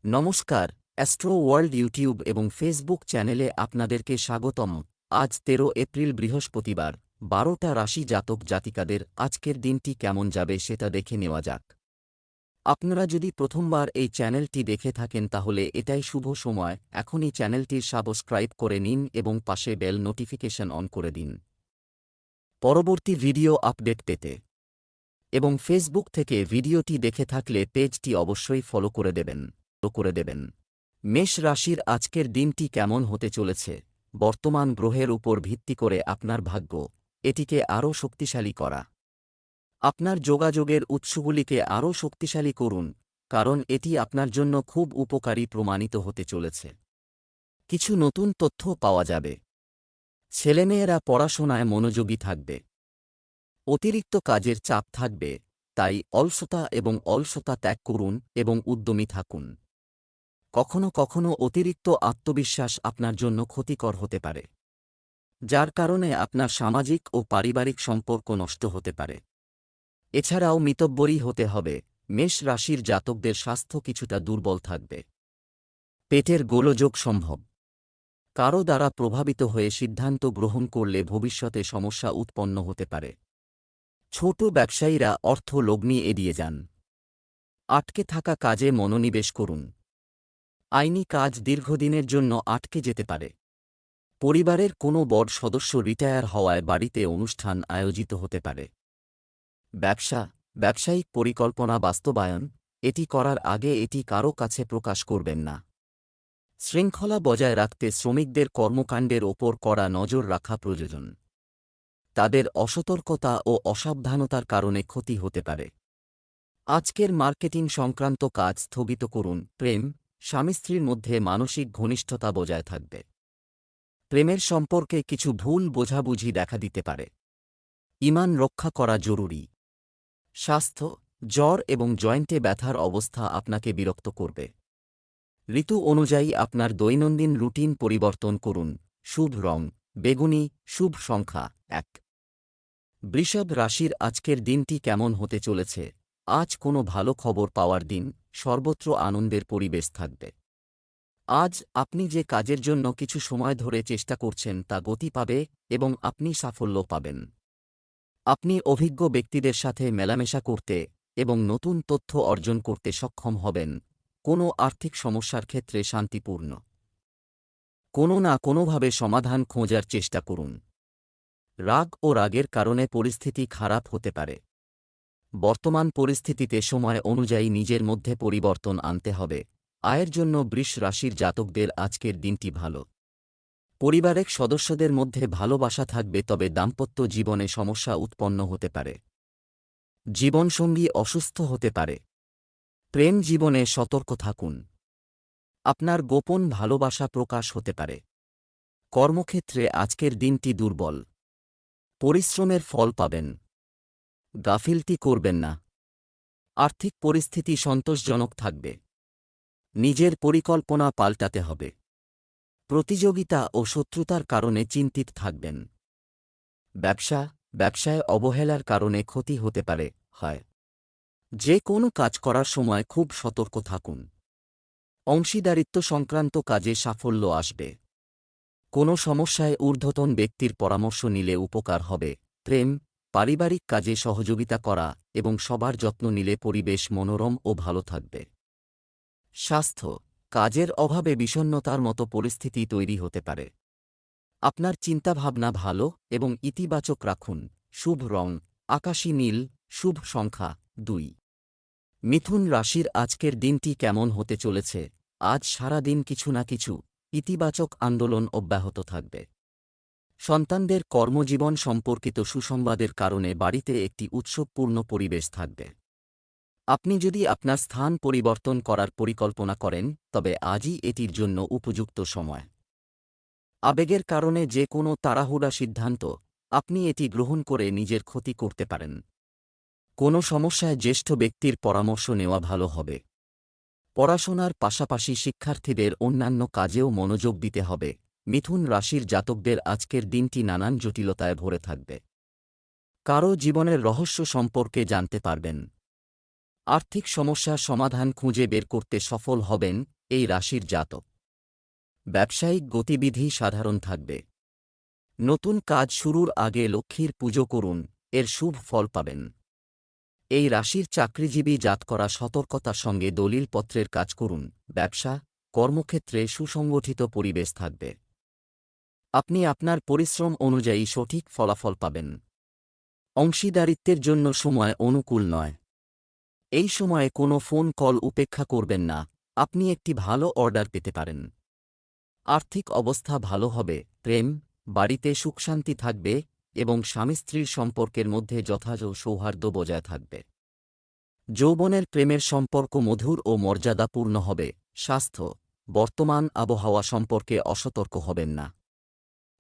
নমস্কার, astro world YouTube এবং Facebook চ্যানেলে আপনাদেরকে স্বাগতম। আজ ১৩ এপ্রিল বৃহস্পতিবার, ১২টা রাশি জাতক জাতিকাদের আজকের দিনটি কেমন যাবে সেটা দেখে নেওয়া যাক। আপনারা যদি প্রথমবার এই চ্যানেলটি দেখে থাকেন তাহলে এটাই শুভ সময়, এখনই চ্যানেলটির সাবস্ক্রাইব করে নিন এবং পাশে বেল নোটিফিকেশন অন করে দিন পরবর্তী ভিডিও আপডেট পেতে। এবং ফেসবুক থেকে ভিডিওটি দেখে থাকলে পেজটি অবশ্যই ফলো করে দেবেন। মেষ রাশির আজকের দিনটি কেমন হতে চলেছে? বর্তমান গ্রহের উপর ভিত্তি করে আপনার ভাগ্য, এটিকে আরও শক্তিশালী করা। আপনার যোগাযোগের উৎসগুলিকে আরও শক্তিশালী করুন, কারণ এটি আপনার জন্য খুব উপকারী প্রমাণিত হতে চলেছে। কিছু নতুন তথ্য পাওয়া যাবে। ছেলেমেয়েরা পড়াশোনায় মনোযোগী থাকবে। অতিরিক্ত কাজের চাপ থাকবে, তাই অলসতা ত্যাগ করুন এবং উদ্যমী থাকুন। কখনো কখনো অতিরিক্ত আত্মবিশ্বাস আপনার জন্য ক্ষতিকর হতে পারে, যার কারণে আপনার সামাজিক ও পারিবারিক সম্পর্ক নষ্ট হতে পারে। এছাড়াও মিতব্যয়ী হতে হবে। মেষ রাশির জাতকদের স্বাস্থ্য কিছুটা দুর্বল থাকবে। পেটের গোলযোগ সম্ভব। কারও দ্বারা প্রভাবিত হয়ে সিদ্ধান্ত গ্রহণ করলে ভবিষ্যতে সমস্যা উৎপন্ন হতে পারে। ছোট ব্যবসায়ীরা অর্থ লগ্নি এড়িয়ে যান। আটকে থাকা কাজে মনোনিবেশ করুন। আইনি কাজ দীর্ঘদিনের জন্য আটকে যেতে পারে। পরিবারের কোনো বড় সদস্য রিটায়ার হওয়ায় বাড়িতে অনুষ্ঠান আয়োজিত হতে পারে। ব্যবসায়িক পরিকল্পনা বাস্তবায়ন, এটি করার আগে এটি কারও কাছে প্রকাশ করবেন না। শৃঙ্খলা বজায় রাখতে শ্রমিকদের কর্মকাণ্ডের ওপর কড়া নজর রাখা প্রয়োজন। তাদের অসতর্কতা ও অসাবধানতার কারণে ক্ষতি হতে পারে। আজকের মার্কেটিং সংক্রান্ত কাজ স্থগিত করুন। প্রেম, স্বামী স্ত্রীর মধ্যে মানসিক ঘনিষ্ঠতা বজায় থাকবে। প্রেমের সম্পর্কে কিছু ভুল বোঝাবুঝি দেখা দিতে পারে। ঈমান রক্ষা করা জরুরি। স্বাস্থ্য, জ্বর এবং জয়েন্টে ব্যথার অবস্থা আপনাকে বিরক্ত করবে। ঋতু অনুযায়ী আপনার দৈনন্দিন রুটিন পরিবর্তন করুন। শুভ রং বেগুনি, শুভ সংখ্যা ১। বৃষভ রাশির আজকের দিনটি কেমন হতে চলেছে? আজ কোনো ভালো খবর পাওয়ার দিন, সর্বত্র আনন্দের পরিবেশ থাকবে। আজ আপনি যে কাজের জন্য কিছু সময় ধরে চেষ্টা করছেন তা গতি পাবে এবং আপনি সাফল্য পাবেন। আপনি অভিজ্ঞ ব্যক্তিদের সাথে মেলামেশা করতে এবং নতুন তথ্য অর্জন করতে সক্ষম হবেন। কোনো আর্থিক সমস্যার ক্ষেত্রে শান্তিপূর্ণ কোনো না কোনোভাবে সমাধান খোঁজার চেষ্টা করুন। রাগ ও রাগের কারণে পরিস্থিতি খারাপ হতে পারে। বর্তমান পরিস্থিতিতে সময় অনুযায়ী নিজের মধ্যে পরিবর্তন আনতে হবে। আয়ের জন্য বৃষ রাশির জাতকদের আজকের দিনটি ভালো। পরিবারের সদস্যদের মধ্যে ভালোবাসা থাকবে, তবে দাম্পত্য জীবনে সমস্যা উৎপন্ন হতে পারে। জীবনসঙ্গী অসুস্থ হতে পারে। প্রেম জীবনে সতর্ক থাকুন। আপনার গোপন ভালোবাসা প্রকাশ হতে পারে। কর্মক্ষেত্রে আজকের দিনটি দুর্বল। পরিশ্রমের ফল পাবেন। গাফিলতি করবেন না। আর্থিক পরিস্থিতি সন্তোষজনক থাকবে। নিজের পরিকল্পনা পাল্টাতে হবে। প্রতিযোগিতা ও শত্রুতার কারণে চিন্তিত থাকবেন। ব্যবসায় অবহেলার কারণে ক্ষতি হতে পারে। যে কোনো কাজ করার সময় খুব সতর্ক থাকুন। অংশীদারিত্ব সংক্রান্ত কাজে সাফল্য আসবে। কোনো সমস্যায় ঊর্ধ্বতন ব্যক্তির পরামর্শ নিলে উপকার হবে। প্রেম, পারিবারিক কাজে সহযোগিতা করা এবং সবার যত্ন নিলে পরিবেশ মনোরম ও ভালো থাকবে। স্বাস্থ্য, কাজের অভাবে বিষণ্ণতার মতো পরিস্থিতি তৈরি হতে পারে। আপনার চিন্তাভাবনা ভালো এবং ইতিবাচক রাখুন। শুভ রং আকাশী নীল, শুভ সংখ্যা ২। মিথুন রাশির আজকের দিনটি কেমন হতে চলেছে? আজ সারা দিন কিছু না কিছু ইতিবাচক আন্দোলন অব্যাহত থাকবে। সন্তানদের কর্মজীবন সম্পর্কিত সুসংবাদের কারণে বাড়িতে একটি উৎসবপূর্ণ পরিবেশ থাকবে। আপনি যদি আপনার স্থান পরিবর্তন করার পরিকল্পনা করেন, তবে আজই এটির জন্য উপযুক্ত সময়। আবেগের কারণে যে কোনো তাড়াহুড়া সিদ্ধান্ত, আপনি এটি গ্রহণ করে নিজের ক্ষতি করতে পারেন। কোনো সমস্যায় জ্যেষ্ঠ ব্যক্তির পরামর্শ নেওয়া ভালো হবে। পড়াশোনার পাশাপাশি শিক্ষার্থীদের অন্যান্য কাজেও মনোযোগ দিতে হবে। মিথুন রাশির জাতকদের আজকের দিনটি নানান জটিলতায় ভরে থাকবে। কারও জীবনের রহস্য সম্পর্কে জানতে পারবেন। আর্থিক সমস্যার সমাধান খুঁজে বের করতে সফল হবেন এই রাশির জাতক। ব্যবসায়িক গতিবিধি সাধারণ থাকবে। নতুন কাজ শুরুর আগে লক্ষ্মীর পুজো করুন, এর শুভ ফল পাবেন। এই রাশির চাকরিজীবী জাতকরা সতর্কতার সঙ্গে দলিলপত্রের কাজ করুন। ব্যবসা, কর্মক্ষেত্রে সুসংগঠিত পরিবেশ থাকবে। আপনি আপনার পরিশ্রম অনুযায়ী সঠিক ফলাফল পাবেন। অংশীদারিত্বের জন্য সময় অনুকূল নয়। এই সময়ে কোনো ফোন কল উপেক্ষা করবেন না, আপনি একটি ভালো অর্ডার পেতে পারেন। আর্থিক অবস্থা ভালো হবে। প্রেম, বাড়িতে সুখশান্তি থাকবে এবং স্বামী স্ত্রীর সম্পর্কের মধ্যে যথাযথ সৌহার্দ্য বজায় থাকবে। যৌবনের প্রেমের সম্পর্ক মধুর ও মর্যাদাপূর্ণ হবে। স্বাস্থ্য, বর্তমান আবহাওয়া সম্পর্কে অসতর্ক হবেন না।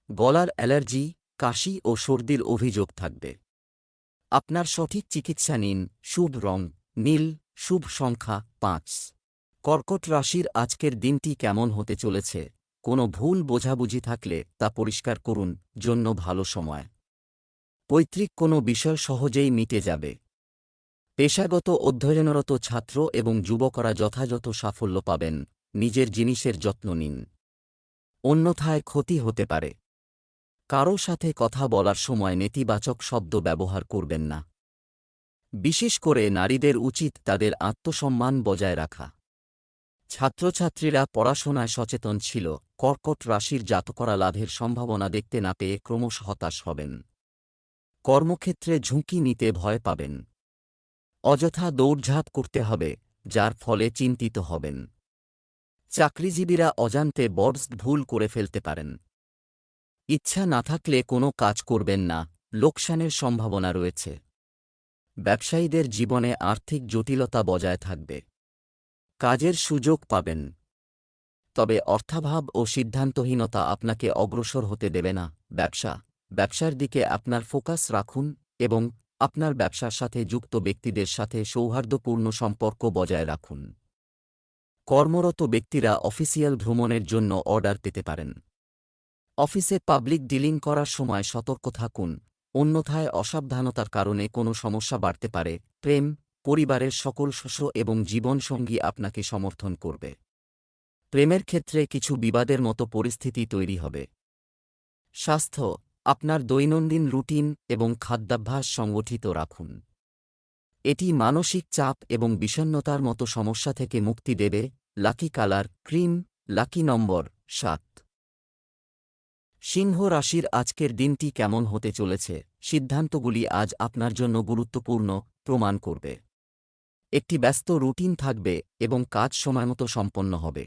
গলার অ্যালার্জি, কাশি ও সর্দির অভিযোগ থাকবে। আপনার সঠিক চিকিৎসা নিন। শুভ রং নীল, শুভ সংখ্যা ৫। কর্কট রাশির আজকের দিনটি কেমন হতে চলেছে? কোনো ভুল বোঝাবুঝি থাকলে তা পরিষ্কার করুন, জন্য ভালো সময়। পৈতৃক কোনো বিষয় সহজেই মিটে যাবে। পেশাগত অধ্যয়নরত ছাত্র এবং যুবকরা যথাযথ সাফল্য পাবেন। নিজের জিনিসের যত্ন নিন, অন্যথায় ক্ষতি হতে পারে। কারও সাথে কথা বলার সময় নেতিবাচক শব্দ ব্যবহার করবেন না। বিশেষ করে নারীদের উচিত তাদের আত্মসম্মান বজায় রাখা। ছাত্রছাত্রীরা পড়াশোনায় সচেতন ছিল। কর্কট রাশির জাতকরা লাভের সম্ভাবনা দেখতে না পেয়ে ক্রমশ হতাশ হবেন। কর্মক্ষেত্রে ঝুঁকি নিতে ভয় পাবেন। অযথা দৌড়ঝাঁপ করতে হবে, যার ফলে চিন্তিত হবেন। চাকরিজীবীরা অজান্তে বড় ভুল করে ফেলতে পারেন। ইচ্ছা না থাকলে কোনো কাজ করবেন না, লোকসানের সম্ভাবনা রয়েছে। ব্যবসায়ীদের জীবনে আর্থিক জটিলতা বজায় থাকবে। কাজের সুযোগ পাবেন, তবে অর্থাভাব ও সিদ্ধান্তহীনতা আপনাকে অগ্রসর হতে দেবে না। ব্যবসার দিকে আপনার ফোকাস রাখুন এবং আপনার ব্যবসার সাথে যুক্ত ব্যক্তিদের সাথে সৌহার্দ্যপূর্ণ সম্পর্ক বজায় রাখুন। কর্মরত ব্যক্তিরা অফিসিয়াল ভ্রমণের জন্য অর্ডার পেতে পারেন। অফিসে পাবলিক ডিলিং করার সময় সতর্ক থাকুন, অন্যথায় অসাবধানতার কারণে কোনো সমস্যা বাড়তে পারে। প্রেম, পরিবারের সকল সদস্য এবং জীবনসঙ্গী আপনাকে সমর্থন করবে। প্রেমের ক্ষেত্রে কিছু বিবাদের মতো পরিস্থিতি তৈরি হবে। স্বাস্থ্য, আপনার দৈনন্দিন রুটিন এবং খাদ্যাভ্যাস সংগঠিত রাখুন। এটি মানসিক চাপ এবং বিষণ্ণতার মতো সমস্যা থেকে মুক্তি দেবে। লাকি কালার ক্রিম, লাকি নম্বর ৭। সিংহ রাশির আজকের দিনটি কেমন হতে চলেছে? সিদ্ধান্তগুলি আজ আপনার জন্য গুরুত্বপূর্ণ প্রমাণ করবে। একটি ব্যস্ত রুটিন থাকবে এবং কাজ সময়মতো সম্পন্ন হবে।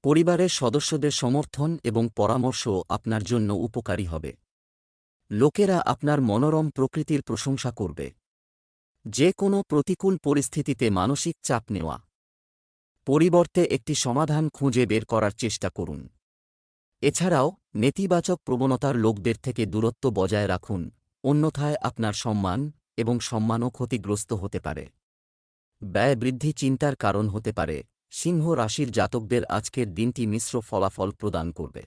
পরিবারের সদস্যদের সমর্থন এবং পরামর্শ আপনার জন্য উপকারী হবে। লোকেরা আপনার মনোরম প্রকৃতির প্রশংসা করবে। যে কোনো প্রতিকূল পরিস্থিতিতে মানসিক চাপ নেওয়া পরিবর্তে একটি সমাধান খুঁজে বের করার চেষ্টা করুন। এছাড়াও নেতিবাচক প্রবণতার লোকদের থেকে দূরত্ব বজায় রাখুন, অন্যথায় আপনার সম্মান এবং সম্মানও ক্ষতিগ্রস্ত হতে পারে। ব্যয় বৃদ্ধি চিন্তার কারণ হতে পারে। সিংহ রাশির জাতকদের আজকের দিনটি মিশ্র ফলাফল প্রদান করবে।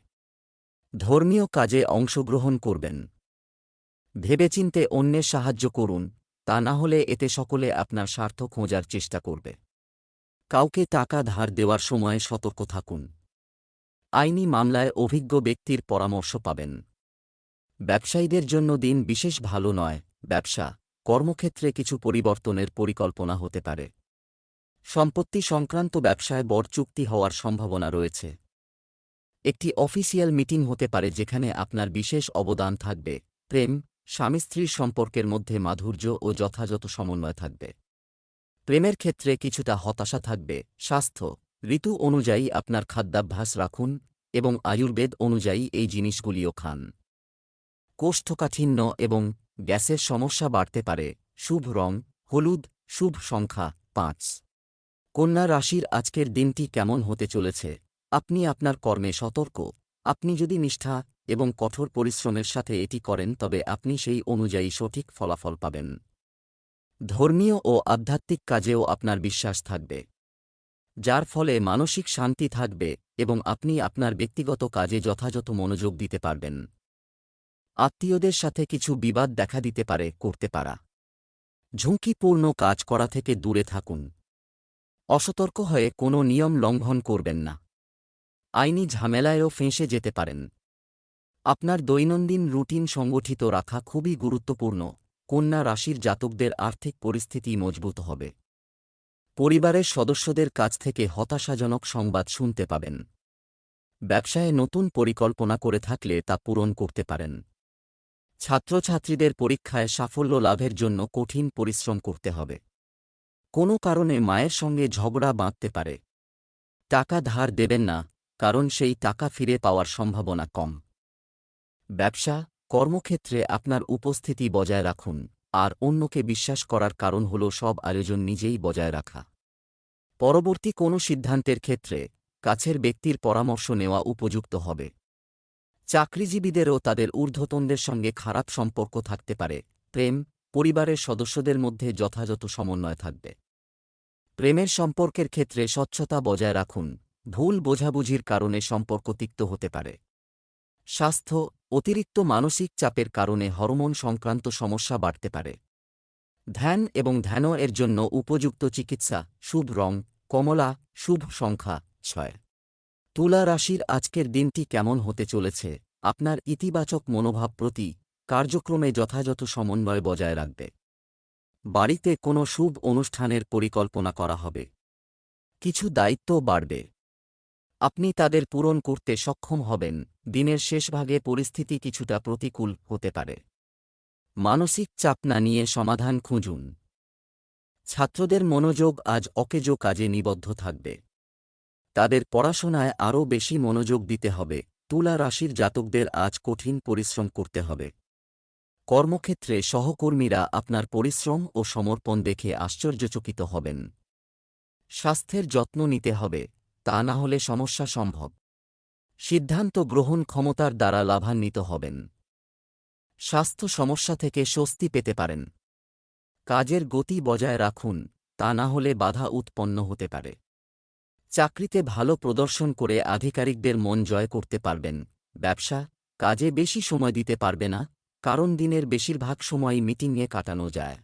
ধর্মীয় কাজে অংশগ্রহণ করবেন। ভেবেচিন্তে অন্যের সাহায্য করুন, তা না হলে এতে সকলে আপনার স্বার্থ খোঁজার চেষ্টা করবে। কাউকে টাকা ধার দেওয়ার সময় সতর্ক থাকুন। আইনি মামলায় অভিজ্ঞ ব্যক্তির পরামর্শ পাবেন। ব্যবসায়ীদের জন্য দিন বিশেষ ভালো নয়। ব্যবসা, কর্মক্ষেত্রে কিছু পরিবর্তনের পরিকল্পনা হতে পারে। সম্পত্তি সংক্রান্ত ব্যবসায় বড় চুক্তি হওয়ার সম্ভাবনা রয়েছে। একটি অফিসিয়াল মিটিং হতে পারে যেখানে আপনার বিশেষ অবদান থাকবে। প্রেম, স্বামী স্ত্রীর সম্পর্কের মধ্যে মাধুর্য ও যথাযথ সমন্বয় থাকবে। প্রেমের ক্ষেত্রে কিছুটা হতাশা থাকবে। স্বাস্থ্য, ঋতু অনুযায়ী আপনার খাদ্যাভ্যাস রাখুন এবং আয়ুর্বেদ অনুযায়ী এই জিনিসগুলিও খান। কোষ্ঠকাঠিন্য এবং গ্যাসের সমস্যা বাড়তে পারে। শুভ রং হলুদ, শুভ সংখ্যা ৫। কন্যা রাশির আজকের দিনটি কেমন হতে চলেছে? আপনি আপনার কর্মে সতর্ক। আপনি যদি নিষ্ঠা এবং কঠোর পরিশ্রমের সাথে এটি করেন তবে আপনি সেই অনুযায়ী সঠিক ফলাফল পাবেন। ধর্মীয় ও আধ্যাত্মিক কাজেও আপনার বিশ্বাস থাকবে, যার ফলে মানসিক শান্তি থাকবে এবং আপনি আপনার ব্যক্তিগত কাজে যথাযথ মনোযোগ দিতে পারবেন। আত্মীয়দের সাথে কিছু বিবাদ দেখা দিতে পারে। করতে পারা ঝুঁকিপূর্ণ কাজ করা থেকে দূরে থাকুন। অসতর্ক হয়ে কোনো নিয়ম লঙ্ঘন করবেন না। আইনি ঝামেলায়ও ফেঁসে যেতে পারেন। আপনার দৈনন্দিন রুটিন সংগঠিত রাখা খুবই গুরুত্বপূর্ণ। কন্যা রাশির জাতকদের আর্থিক পরিস্থিতি মজবুত হবে। পরিবারের সদস্যদের কাছ থেকে হতাশাজনক সংবাদ শুনতে পাবেন। ব্যবসায়ে নতুন পরিকল্পনা করে থাকলে তা পূরণ করতে পারেন। ছাত্রছাত্রীদের পরীক্ষায় সাফল্য লাভের জন্য কঠিন পরিশ্রম করতে হবে। কোনো কারণে মায়ের সঙ্গে ঝগড়া বাঁধতে পারে। টাকা ধার দেবেন না, কারণ সেই টাকা ফিরে পাওয়ার সম্ভাবনা কম। ব্যবসা, কর্মক্ষেত্রে আপনার উপস্থিতি বজায় রাখুন, আর অন্যকে বিশ্বাস করার কারণ হল সব আয়োজন নিজেই বজায় রাখা। পরবর্তী কোনো সিদ্ধান্তের ক্ষেত্রে কাছের ব্যক্তির পরামর্শ নেওয়া উপযুক্ত হবে। চাকরিজীবীদেরও তাদের ঊর্ধ্বতনদের সঙ্গে খারাপ সম্পর্ক থাকতে পারে। প্রেম, পরিবারের সদস্যদের মধ্যে যথাযথ সমন্বয় থাকবে। প্রেমের সম্পর্কের ক্ষেত্রে স্বচ্ছতা বজায় রাখুন, ভুল বোঝাবুঝির কারণে সম্পর্ক তিক্ত হতে পারে। স্বাস্থ্য, অতিরিক্ত মানসিক চাপের কারণে হরমোন সংক্রান্ত সমস্যা বাড়তে পারে। ধ্যান এবং ধ্যান এর জন্য উপযুক্ত চিকিৎসা। শুভ রং কমলা, শুভ সংখ্যা 6। তুলা রাশির আজকের দিনটি কেমন হতে চলেছে? আপনার ইতিবাচক মনোভাব প্রতি কার্যক্রমে যথাযথ সমন্বয় বজায় রাখবে। বাড়িতে কোনো শুভ অনুষ্ঠানের পরিকল্পনা করা হবে। কিছু দায়িত্ব বাড়বে। আপনি তাদের পূরণ করতে সক্ষম হবেন। দিনের শেষভাগে পরিস্থিতি কিছুটা প্রতিকূল হতে পারে। মানসিক চাপ না নিয়ে সমাধান খুঁজুন। ছাত্রদের মনোযোগ আজ অকেজো কাজে নিবদ্ধ থাকবে। তাদের পড়াশোনায় আরও বেশি মনোযোগ দিতে হবে। তুলা রাশির জাতকদের আজ কঠিন পরিশ্রম করতে হবে। কর্মক্ষেত্রে সহকর্মীরা আপনার পরিশ্রম ও সমর্পণ দেখে আশ্চর্যচকিত হবেন। স্বাস্থ্যের যত্ন নিতে হবে, তা না হলে সমস্যা সম্ভব। সিদ্ধান্ত গ্রহণ ক্ষমতার দ্বারা লাভান্বিত হবেন। স্বাস্থ্য সমস্যা থেকে স্বস্তি পেতে পারেন। কাজের গতি বজায় রাখুন, তা না হলে বাধা উৎপন্ন হতে পারে। চাকরিতে ভালো প্রদর্শন করে আধিকারিকদের মন জয় করতে পারবেন। ব্যবসা, কাজে বেশি সময় দিতে পারবে না, কারণ দিনের বেশিরভাগ সময়ই মিটিংয়ে কাটানো যায়।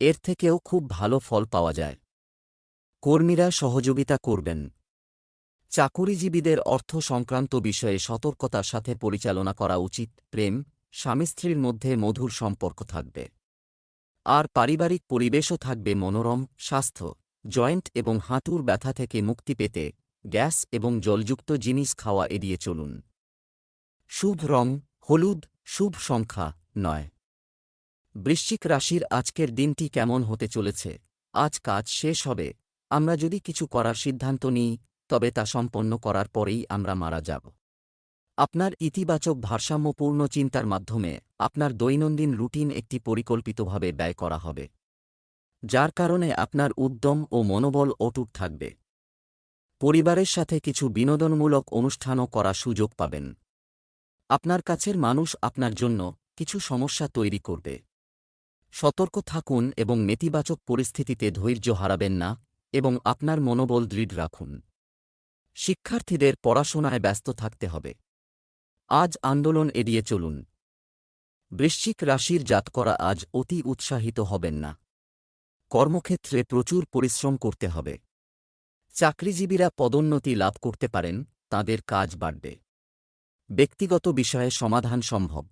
এর থেকেও খুব ভালো ফল পাওয়া যায়। কর্মীরা সহযোগিতা করবেন। চাকুরিজীবীদের অর্থ সংক্রান্ত বিষয়ে সতর্কতার সাথে পরিচালনা করা উচিত। প্রেম, স্বামী স্ত্রীর মধ্যে মধুর সম্পর্ক থাকবে। আর পারিবারিক পরিবেশও থাকবে মনোরম। স্বাস্থ্য, জয়েন্ট এবং হাঁটুর ব্যথা থেকে মুক্তি পেতে গ্যাস এবং জলযুক্ত জিনিস খাওয়া এড়িয়ে চলুন। শুভ রং হলুদ, শুভ সংখ্যা 9। বৃশ্চিক রাশির আজকের দিনটি কেমন হতে চলেছে? আজ কাজ শেষ হবে। আমরা যদি কিছু করার সিদ্ধান্ত নিই, তবে তা সম্পন্ন করার পরেই আমরা মারা যাব। আপনার ইতিবাচক ভারসাম্যপূর্ণ চিন্তার মাধ্যমে আপনার দৈনন্দিন রুটিন একটি পরিকল্পিতভাবে ব্যয় করা হবে, যার কারণে আপনার উদ্যম ও মনোবল অটুট থাকবে। পরিবারের সাথে কিছু বিনোদনমূলক অনুষ্ঠানও করার সুযোগ পাবেন। আপনার কাছের মানুষ আপনার জন্য কিছু সমস্যা তৈরি করবে। সতর্ক থাকুন এবং নেতিবাচক পরিস্থিতিতে ধৈর্য হারাবেন না, এবং আপনার মনোবল দৃঢ় রাখুন। শিক্ষার্থীদের পড়াশোনায় ব্যস্ত থাকতে হবে। আজ আন্দোলন এড়িয়ে চলুন। বৃশ্চিক রাশির জাতকরা আজ অতি উৎসাহিত হবেন না। কর্মক্ষেত্রে প্রচুর পরিশ্রম করতে হবে। চাকরিজীবীরা পদোন্নতি লাভ করতে পারেন, তাদের কাজ বাড়বে। ব্যক্তিগত বিষয়ে সমাধান সম্ভব।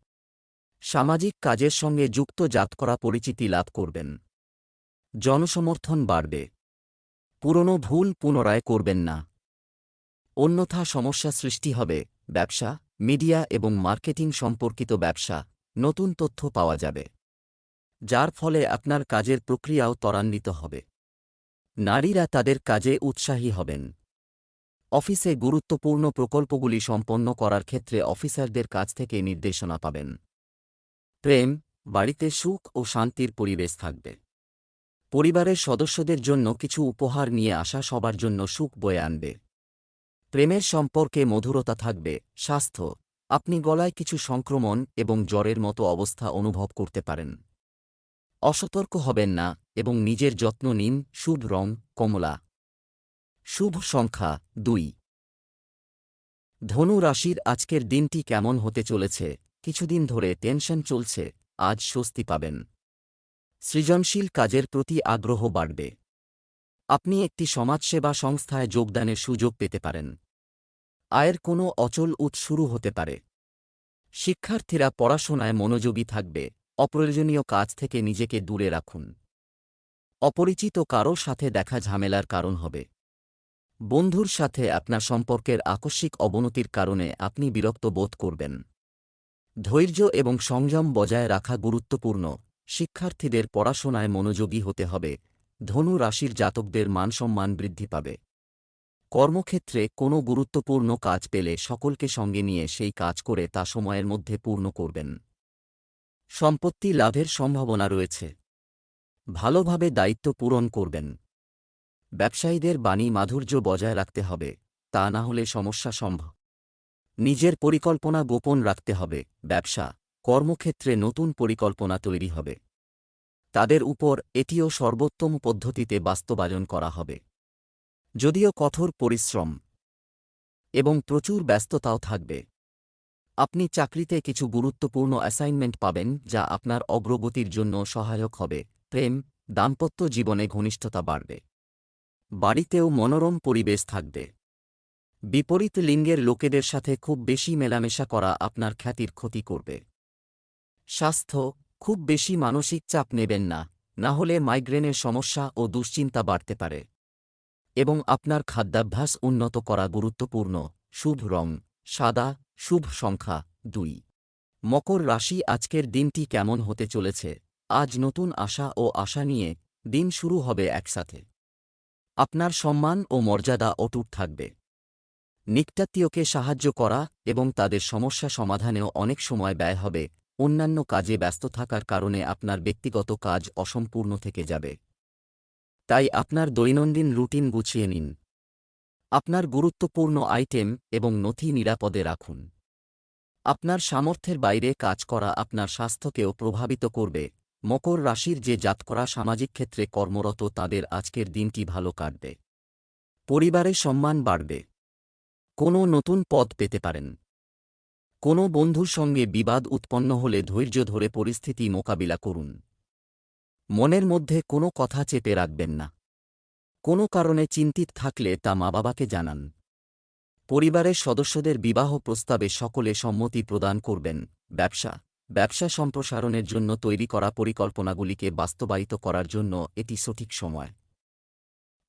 সামাজিক কাজের সঙ্গে যুক্ত জাতকরা পরিচিতি লাভ করবেন। জনসমর্থন বাড়বে। পুরনো ভুল পুনরায় করবেন না, অন্যথা সমস্যা সৃষ্টি হবে। ব্যবসা, মিডিয়া এবং মার্কেটিং সম্পর্কিত ব্যবসা, নতুন তথ্য পাওয়া যাবে, যার ফলে আপনার কাজের প্রক্রিয়াও ত্বরান্বিত হবে। নারীরা তাদের কাজে উৎসাহী হবেন। অফিসে গুরুত্বপূর্ণ প্রকল্পগুলি সম্পন্ন করার ক্ষেত্রে অফিসারদের কাছ থেকে নির্দেশনা পাবেন। প্রেম, বাড়িতে সুখ ও শান্তির পরিবেশ থাকবে। পরিবারের সদস্যদের জন্য কিছু উপহার নিয়ে আসা সবার জন্য সুখ বয়ে আনবে। প্রেমের সম্পর্কে মধুরতা থাকবে। স্বাস্থ্য, আপনি গলায় কিছু সংক্রমণ এবং জ্বরের মতো অবস্থা অনুভব করতে পারেন। অসতর্ক হবেন না এবং নিজের যত্ন নিন। শুভ রং কমলা, শুভ সংখ্যা 2। ধনু রাশির আজকের দিনটি কেমন হতে চলেছে? কিছুদিন ধরে টেনশন চলছে, আজ স্বস্তি পাবেন। সৃজনশীল কাজের প্রতি আগ্রহ বাড়বে। আপনি একটি সমাজসেবা সংস্থায় যোগদানের সুযোগ পেতে পারেন। আয়ের কোনো অচল উৎস শুরু হতে পারে। শিক্ষার্থীরা পড়াশোনায় মনোযোগী থাকবে, অপ্রয়োজনীয় কাজ থেকে নিজেকে দূরে রাখুন। অপরিচিত কারো সাথে দেখা ঝামেলার কারণ হবে। বন্ধুর সাথে আপনার সম্পর্কের আকস্মিক অবনতির কারণে আপনি বিরক্ত বোধ করবেন। ধৈর্য এবং সংযম বজায় রাখা গুরুত্বপূর্ণ। শিক্ষার্থীদের পড়াশোনায় মনোযোগী হতে হবে। ধনু রাশির জাতকদের মানসম্মান বৃদ্ধি পাবে। কর্মক্ষেত্রে কোনো গুরুত্বপূর্ণ কাজ পেলে সকলকে সঙ্গে নিয়ে সেই কাজ করে তা সময়ের মধ্যে পূর্ণ করবেন। সম্পত্তি লাভের সম্ভাবনা রয়েছে। ভালোভাবে দায়িত্ব পূরণ করবেন। ব্যবসায়ীদের বাণী মাধুর্য বজায় রাখতে হবে, তা না হলে সমস্যা সম্ভব। নিজের পরিকল্পনা গোপন রাখতে হবে। ব্যবসা, কর্মক্ষেত্রে নতুন পরিকল্পনা তৈরি হবে। তাদের উপর এটিও সর্বোত্তম পদ্ধতিতে বাস্তবায়ন করা হবে। যদিও কঠোর পরিশ্রম এবং প্রচুর ব্যস্ততাও থাকবে। আপনি চাকরিতে কিছু গুরুত্বপূর্ণ অ্যাসাইনমেন্ট পাবেন যা আপনার অগ্রগতির জন্য সহায়ক হবে। প্রেম, দাম্পত্য জীবনে ঘনিষ্ঠতা বাড়বে। বাড়িতেও মনোরম পরিবেশ থাকবে। বিপরীত লিঙ্গের লোকেদের সাথে খুব বেশি মেলামেশা করা আপনার খ্যাতির ক্ষতি করবে। স্বাস্থ্য, খুব বেশি মানসিক চাপ নেবেন না, না হলে মাইগ্রেনের সমস্যা ও দুশ্চিন্তা বাড়তে পারে। এবং আপনার খাদ্যাভ্যাস উন্নত করা গুরুত্বপূর্ণ। শুভ রং সাদা, শুভ সংখ্যা 2। মকর রাশি, আজকের দিনটি কেমন হতে চলেছে? আজ নতুন আশা ও আশা নিয়ে দিন শুরু হবে একসাথে। আপনার সম্মান ও মর্যাদা অটুট থাকবে। নিকটাত্মীয়কে সাহায্য করা এবং তাদের সমস্যা সমাধানেও অনেক সময় ব্যয় হবে। অন্যান্য কাজে ব্যস্ত থাকার কারণে আপনার ব্যক্তিগত কাজ অসম্পূর্ণ থেকে যাবে। তাই আপনার দৈনন্দিন রুটিন গুছিয়ে নিন। আপনার গুরুত্বপূর্ণ আইটেম এবং নথি নিরাপদে রাখুন। আপনার সামর্থ্যের বাইরে কাজ করা আপনার স্বাস্থ্যকেও প্রভাবিত করবে। মকর রাশির যে জাতকরা সামাজিক ক্ষেত্রে কর্মরত তাদের আজকের দিনটি ভালো কাটবে। পরিবারে সম্মান বাড়বে। কোনো নতুন পদ পেতে পারেন। কোনো বন্ধুর সঙ্গে বিবাদ উৎপন্ন হলে ধৈর্য ধরে পরিস্থিতি মোকাবিলা করুন। মনের মধ্যে কোনো কথা চেপে রাখবেন না। কোনো কারণে চিন্তিত থাকলে তা মা-বাবাকে জানান। পরিবারের সদস্যদের বিবাহ প্রস্তাবে সকলে সম্মতি প্রদান করবেন। ব্যবসা সম্প্রসারণের জন্য তৈরি করা পরিকল্পনাগুলিকে বাস্তবায়িত করার জন্য এটি সঠিক সময়।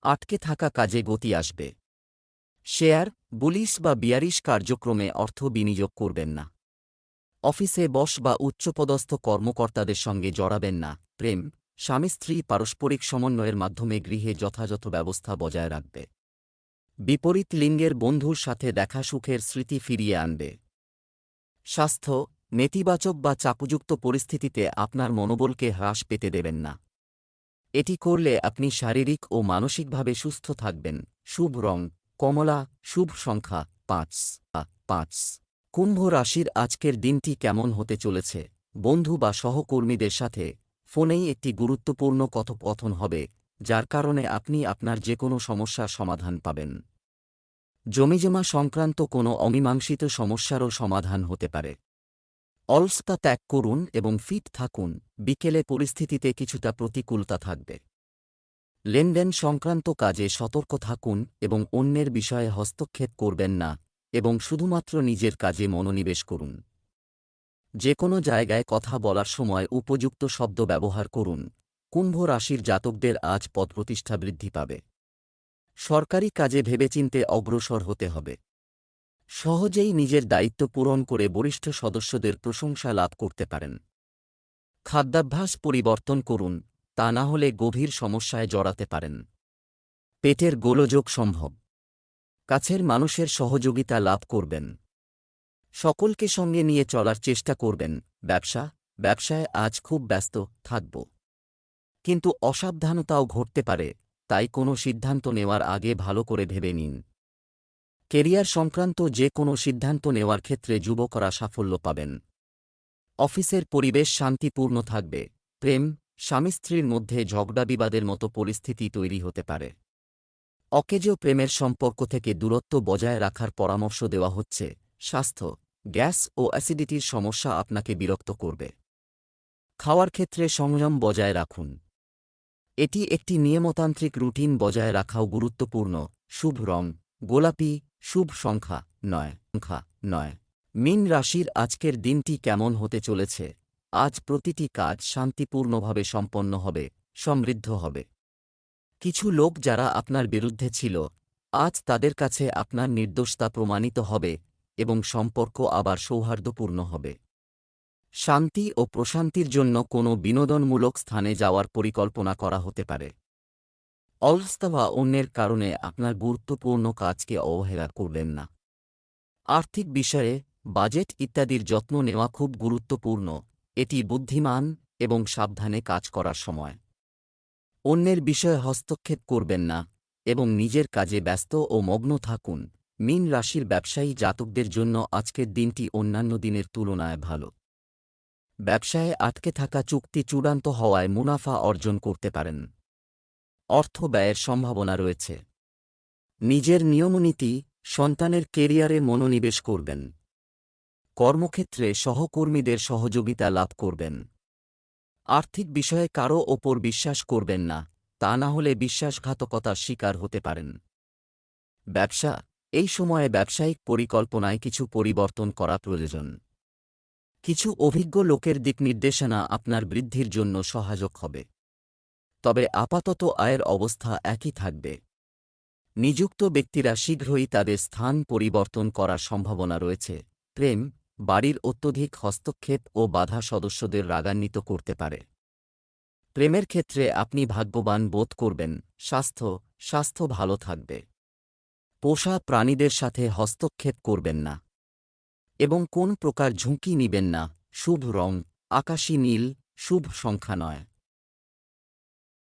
আটকে থাকা কাজে গতি আসবে। শেয়ার, বুলিশ বা বিয়ারিশ কার্যক্রমে অর্থ বিনিয়োগ করবেন না। অফিসে বস বা উচ্চপদস্থ কর্মকর্তাদের সঙ্গে জড়াবেন না। প্রেম, স্বামী স্ত্রী পারস্পরিক সমন্বয়ের মাধ্যমে গৃহে যথাযথ ব্যবস্থা বজায় রাখবে। বিপরীত লিঙ্গের বন্ধুর সাথে দেখা সুখের স্মৃতি ফিরিয়ে আনবে। স্বাস্থ্য, নেতিবাচক বা চাপযুক্ত পরিস্থিতিতে আপনার মনোবলকে হ্রাস পেতে দেবেন না। এটি করলে আপনি শারীরিক ও মানসিকভাবে সুস্থ থাকবেন। শুভ রং কমলা, শুভ সংখ্যা 5। কুম্ভ রাশির আজকের দিনটি কেমন হতে চলেছে? বন্ধু বা সহকর্মীদের সাথে ফোনেই একটি গুরুত্বপূর্ণ কথোপকথন হবে, যার কারণে আপনি আপনার যে কোনো সমস্যার সমাধান পাবেন। জমিজমা সংক্রান্ত কোনো অমীমাংসিত সমস্যারও সমাধান হতে পারে। অলসতা ত্যাগ করুন এবং ফিট থাকুন। বিকেলে পরিস্থিতিতে কিছুটা প্রতিকূলতা থাকবে। লেনদেন সংক্রান্ত কাজে সতর্ক থাকুন এবং অন্যের বিষয়ে হস্তক্ষেপ করবেন না এবং শুধুমাত্র নিজের কাজে মনোনিবেশ করুন। যে কোনো জায়গায় কথা বলার সময় উপযুক্ত শব্দ ব্যবহার করুন। কুম্ভ রাশির জাতকদের আজ পদপ্রতিষ্ঠা বৃদ্ধি পাবে। সরকারি কাজে ভেবেচিন্তে অগ্রসর হতে হবে। সহজেই নিজের দায়িত্ব পূরণ করে বরিষ্ঠ সদস্যদের প্রশংসা লাভ করতে পারেন। খাদ্যাভ্যাস পরিবর্তন করুন, তা না হলে গভীর সমস্যায় জড়াতে পারেন। পেটের গোলযোগ সম্ভব। কাছের মানুষের সহযোগিতা লাভ করবেন। সকলকে সঙ্গে নিয়ে চলার চেষ্টা করবেন। ব্যবসায় আজ খুব ব্যস্ত থাকব, কিন্তু অসাবধানতাও ঘটতে পারে, তাই কোনো সিদ্ধান্ত নেওয়ার আগে ভালো করে ভেবে নিন। কেরিয়ার সংক্রান্ত যে কোনো সিদ্ধান্ত নেওয়ার ক্ষেত্রে যুবকরা সাফল্য পাবেন। অফিসের পরিবেশ শান্তিপূর্ণ থাকবে। প্রেম, স্বামী স্ত্রীর মধ্যে ঝগড়া বিবাদের মতো পরিস্থিতি তৈরি হতে পারে। অকেজ প্রেমের সম্পর্ক থেকে দূরত্ব বজায় রাখার পরামর্শ দেওয়া হচ্ছে। স্বাস্থ্য, গ্যাস ও অ্যাসিডিটির সমস্যা আপনাকে বিরক্ত করবে। খাওয়ার ক্ষেত্রে সংযম বজায় রাখুন। এটি একটি নিয়মতান্ত্রিক রুটিন বজায় রাখাও গুরুত্বপূর্ণ। শুভ রং গোলাপি, শুভ সংখ্যা 9। মীন রাশির আজকের দিনটি কেমন হতে চলেছে? আজ প্রতিটি কাজ শান্তিপূর্ণভাবে সম্পন্ন হবে, সমৃদ্ধ হবে। কিছু লোক যারা আপনার বিরুদ্ধে ছিল, আজ তাদের কাছে আপনার নির্দোষতা প্রমাণিত হবে এবং সম্পর্ক আবার সৌহার্দ্যপূর্ণ হবে। শান্তি ও প্রশান্তির জন্য কোনো বিনোদনমূলক স্থানে যাওয়ার পরিকল্পনা করা হতে পারে। অলসতা বা অন্যের কারণে আপনার গুরুত্বপূর্ণ কাজকে অবহেলা করবেন না। আর্থিক বিষয়ে বাজেট ইত্যাদির যত্ন নেওয়া খুব গুরুত্বপূর্ণ। এটি বুদ্ধিমান এবং সাবধানে কাজ করার সময়। অন্যের বিষয়ে হস্তক্ষেপ করবেন না এবং নিজের কাজে ব্যস্ত ও মগ্ন থাকুন। মীন রাশির ব্যবসায়ী জাতকদের জন্য আজকের দিনটি অন্যান্য দিনের তুলনায় ভালো। ব্যবসায়ে আটকে থাকা চুক্তি চূড়ান্ত হওয়ায় মুনাফা অর্জন করতে পারেন। অর্থ ব্যয়ের সম্ভাবনা রয়েছে। নিজের নিয়মনীতি, সন্তানের কেরিয়ারে মনোনিবেশ করবেন। কর্মক্ষেত্রে সহকর্মীদের সহযোগিতা লাভ করবেন। আর্থিক বিষয়ে কারও ওপর বিশ্বাস করবেন না, তা না হলে বিশ্বাসঘাতকতার শিকার হতে পারেন। ব্যবসা এই সময়ে ব্যবসায়িক পরিকল্পনায় কিছু পরিবর্তন করা প্রয়োজন। কিছু অভিজ্ঞ লোকের দিকনির্দেশনা আপনার বৃদ্ধির জন্য সহায়ক হবে। তবে আপাতত আয়ের অবস্থা একই থাকবে। নিযুক্ত ব্যক্তিরা শীঘ্রই তাদের স্থান পরিবর্তন করার সম্ভাবনা রয়েছে। প্রেম বাড়ির অত্যধিক হস্তক্ষেপ ও বাধা সদস্যদের রাগান্বিত করতে পারে। প্রেমের ক্ষেত্রে আপনি ভাগ্যবান বোধ করবেন। স্বাস্থ্য ভালো থাকবে। পোষা প্রাণীদের সাথে হস্তক্ষেপ করবেন না এবং কোন প্রকার ঝুঁকি নিবেন না। শুভ রং আকাশী নীল, শুভ সংখ্যা 9।